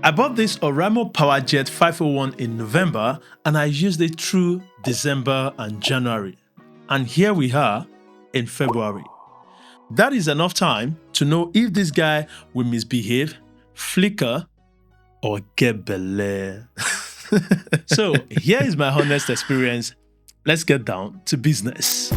I bought this Oraimo PowerJet 501 in November and I used it through December and January. And here we are in February. That is enough time to know if this guy will misbehave, flicker, or get belle. So here is my honest experience. Let's get down to business.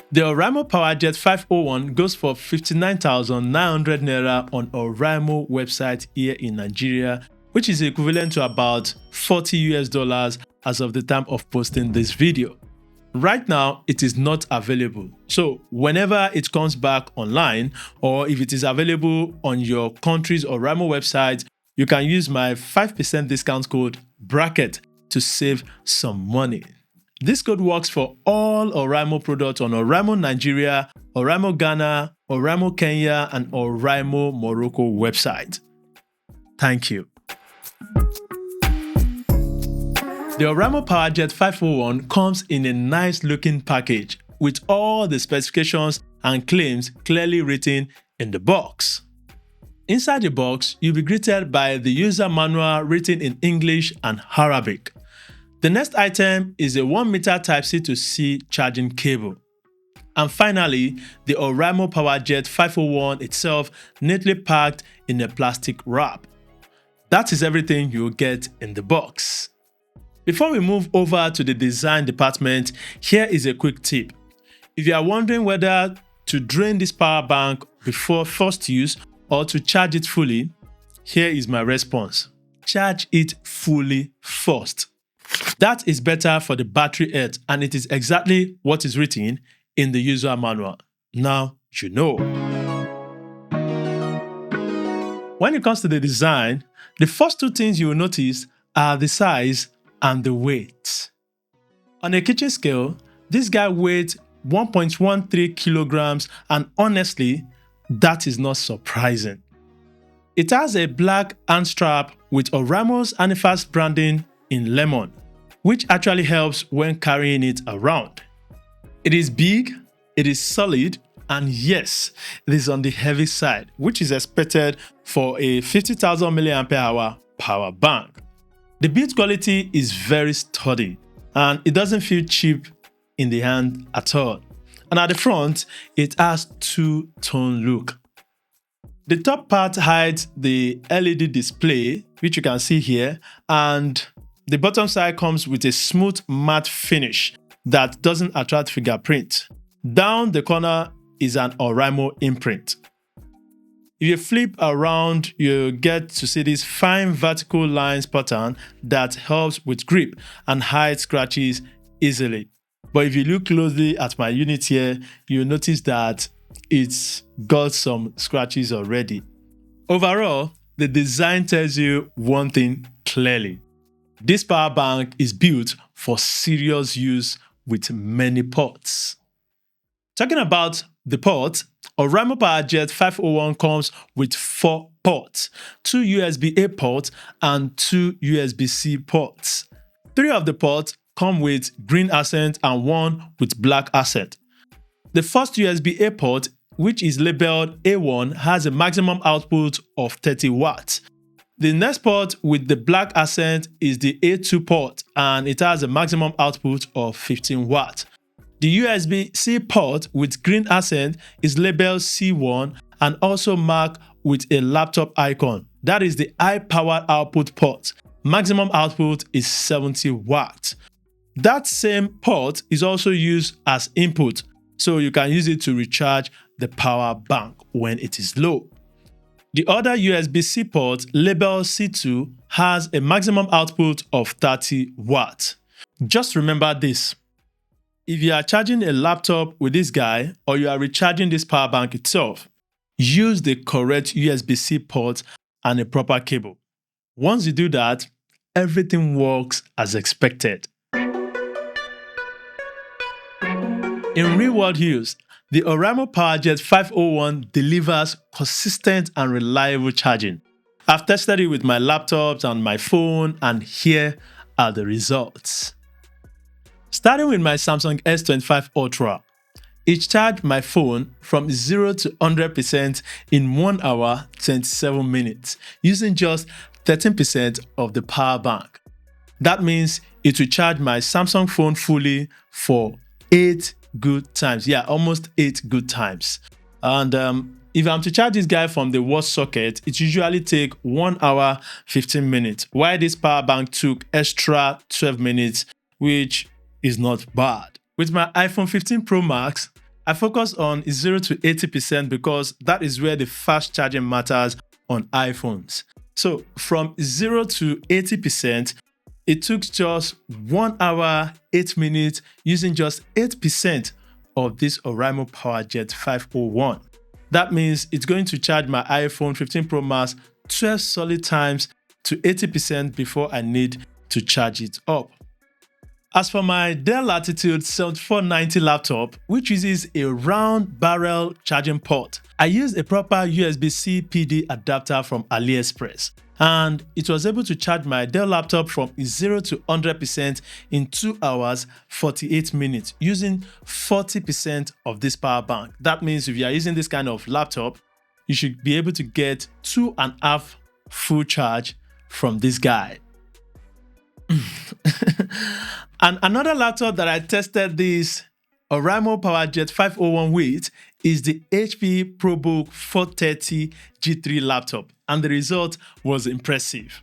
The Oraimo PowerJet 501 goes for 59,900 Naira on Oraimo website here in Nigeria, which is equivalent to about $40 as of the time of posting this video. Right now, it is not available. So whenever it comes back online, or if it is available on your country's Oraimo website, you can use my 5% discount code BRACKET to save some money. This code works for all Oraimo products on Oraimo Nigeria, Oraimo Ghana, Oraimo Kenya, and Oraimo Morocco website. Thank you. The Oraimo PowerJet 501 comes in a nice looking package with all the specifications and claims clearly written in the box. Inside the box, you'll be greeted by the user manual written in English and Arabic. The next item is a 1 meter Type-C to C charging cable. And finally, the Oraimo PowerJet 501 itself neatly packed in a plastic wrap. That is everything you'll get in the box. Before we move over to the design department, here is a quick tip. If you are wondering whether to drain this power bank before first use or to charge it fully, here is my response. Charge it fully first. That is better for the battery health, and it is exactly what is written in the user manual. Now you know. When it comes to the design, the first two things you will notice are the size and the weight. On a kitchen scale, this guy weighs 1.13 kilograms, and honestly, that is not surprising. It has a black hand strap with Oraimo's Anifast branding in lemon, which actually helps when carrying it around. It is big, it is solid, and yes, it is on the heavy side, which is expected for a 50,000 mAh power bank. The build quality is very sturdy and it doesn't feel cheap in the hand at all. And at the front, it has two-tone look. The top part hides the LED display, which you can see here, and the bottom side comes with a smooth matte finish that doesn't attract fingerprint. Down the corner is an Oraimo imprint. If you flip around, you get to see this fine vertical lines pattern that helps with grip and hides scratches easily. But if you look closely at my unit here, you'll notice that it's got some scratches already. Overall, the design tells you one thing clearly. This power bank is built for serious use with many ports. Talking about the ports, Oraimo PowerJet 501 comes with 4 ports, 2 USB-A ports and 2 USB-C ports. 3 of the ports come with green accent and 1 with black accent. The first USB-A port, which is labeled A1, has a maximum output of 30 watts. The next port with the black accent is the A2 port and it has a maximum output of 15 watts. The USB-C port with green accent is labeled C1 and also marked with a laptop icon. That is the high power output port. Maximum output is 70 watts. That same port is also used as input, so you can use it to recharge the power bank when it is low. The other USB-C port, labeled C2, has a maximum output of 30 watts. Just remember this. If you are charging a laptop with this guy or you are recharging this power bank itself, use the correct USB-C port and a proper cable. Once you do that, everything works as expected. In real-world use, the Oraimo PowerJet 501 delivers consistent and reliable charging. I've tested it with my laptops and my phone, and here are the results. Starting with my Samsung S25 Ultra, It charged my phone from 0 to 100% in 1 hour, 27 minutes, using just 13% of the power bank. That means it will charge my Samsung phone fully for 8 good times. Yeah, almost 8 good times. And if I'm to charge this guy from the watch socket, it usually take 1 hour, 15 minutes, while this power bank took extra 12 minutes, which is not bad. With my iPhone 15 Pro Max, I focus on 0 to 80% because that is where the fast charging matters on iPhones. So from 0 to 80%, it took just 1 hour, 8 minutes using just 8% of this Oraimo PowerJet 501. That means it's going to charge my iPhone 15 Pro Max 12 solid times to 80% before I need to charge it up. As for my Dell Latitude 7490 laptop, which uses a round barrel charging port, I used a proper USB-C PD adapter from AliExpress, and it was able to charge my Dell laptop from 0 to 100% in 2 hours, 48 minutes using 40% of this power bank. That means if you are using this kind of laptop, you should be able to get 2.5 full charge from this guy. And another laptop that I tested this Oraimo PowerJet 501 with is the HP ProBook 430 G3 laptop, and the result was impressive.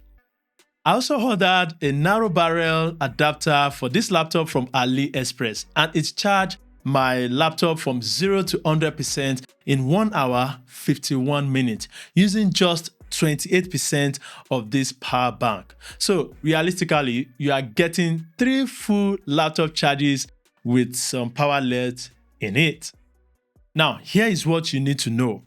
I also ordered a narrow barrel adapter for this laptop from AliExpress, and it charged my laptop from 0 to 100% in 1 hour, 51 minutes using just 28% of this power bank. So realistically, you are getting 3 full laptop charges with some power left in it. Now, here is what you need to know.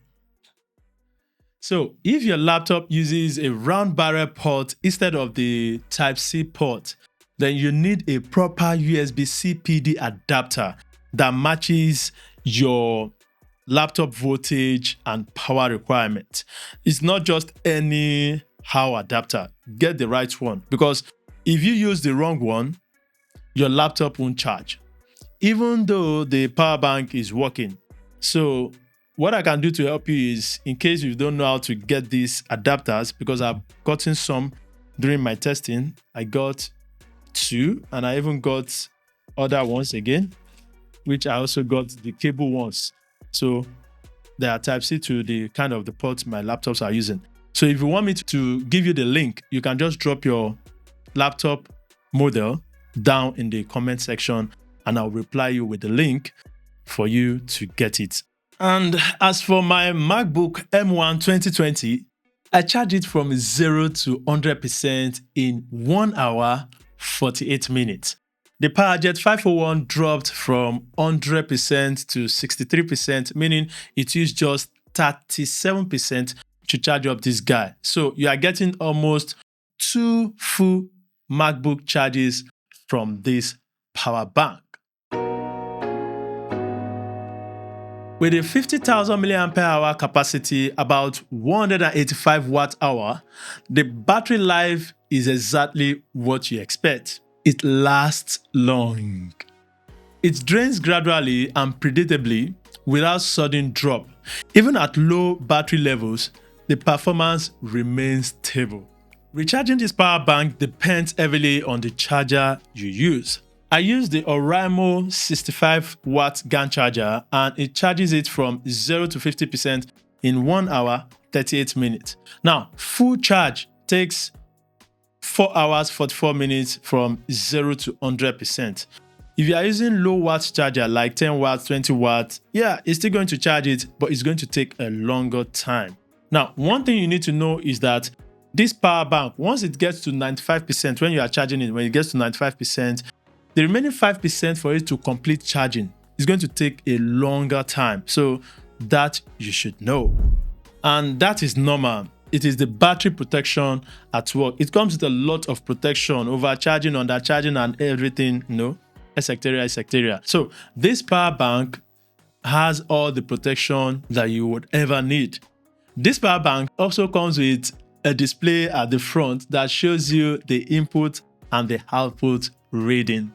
So if your laptop uses a round barrel port instead of the Type-C port, then you need a proper USB-C PD adapter that matches your laptop voltage and power requirement. It's not just any how adapter. Get the right one, because if you use the wrong one, your laptop won't charge, even though the power bank is working. So what I can do to help you is, in case you don't know how to get these adapters, because I've gotten some during my testing, I got 2, and I even got other ones again, which I also got the cable ones. So they are Type-C to the kind of the ports my laptops are using. So if you want me to give you the link, you can just drop your laptop model down in the comment section, and I'll reply you with the link for you to get it. And as for my MacBook M1 2020, I charged it from 0 to 100% in 1 hour, 48 minutes. The PowerJet 501 dropped from 100% to 63%, meaning it used just 37% to charge up this guy. So you are getting almost 2 full MacBook charges from this power bank. With a 50,000 mAh capacity, about 185 watt-hour, the battery life is exactly what you expect. It lasts long. It drains gradually and predictably without sudden drop. Even at low battery levels, the performance remains stable. Recharging this power bank depends heavily on the charger you use. I use the Oraimo 65 watt GaN charger, and it charges it from 0 to 50% in 1 hour, 38 minutes. Now, full charge takes 4 hours, 44 minutes from 0 to 100%. If you are using low watt charger like 10 watts, 20 watts, yeah, it's still going to charge it, but it's going to take a longer time. Now, one thing you need to know is that this power bank, once it gets to 95%, when you are charging it, when it gets to 95%, the remaining 5% for it to complete charging is going to take a longer time. So that you should know. And that is normal. It is the battery protection at work. It comes with a lot of protection, overcharging, undercharging, and everything, etc. So this power bank has all the protection that you would ever need. This power bank also comes with a display at the front that shows you the input and the output reading.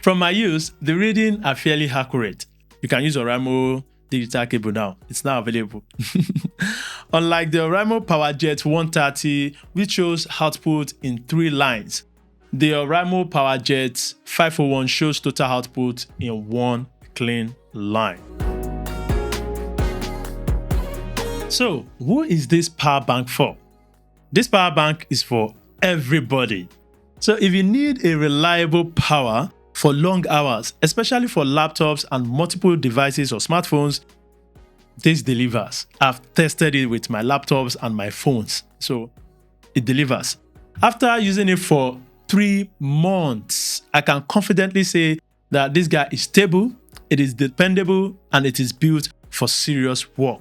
From my use, the readings are fairly accurate. You can use Oraimo digital cable now. It's now available. Unlike the Oraimo PowerJet 130, which shows output in 3 lines, the Oraimo PowerJet 501 shows total output in 1 clean line. So, who is this power bank for? This power bank is for everybody. So if you need a reliable power for long hours, especially for laptops and multiple devices or smartphones, this delivers. I've tested it with my laptops and my phones, so it delivers. After using it for 3 months, I can confidently say that this guy is stable, it is dependable, and it is built for serious work.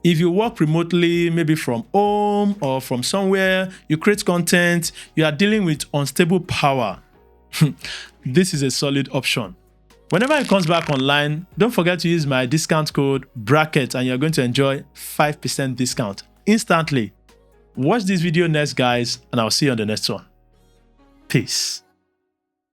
If you work remotely, maybe from home or from somewhere, you create content, you are dealing with unstable power, this is a solid option. Whenever it comes back online, don't forget to use my discount code BRACKET and you're going to enjoy 5% discount instantly. Watch this video next, guys, and I'll see you on the next one. Peace.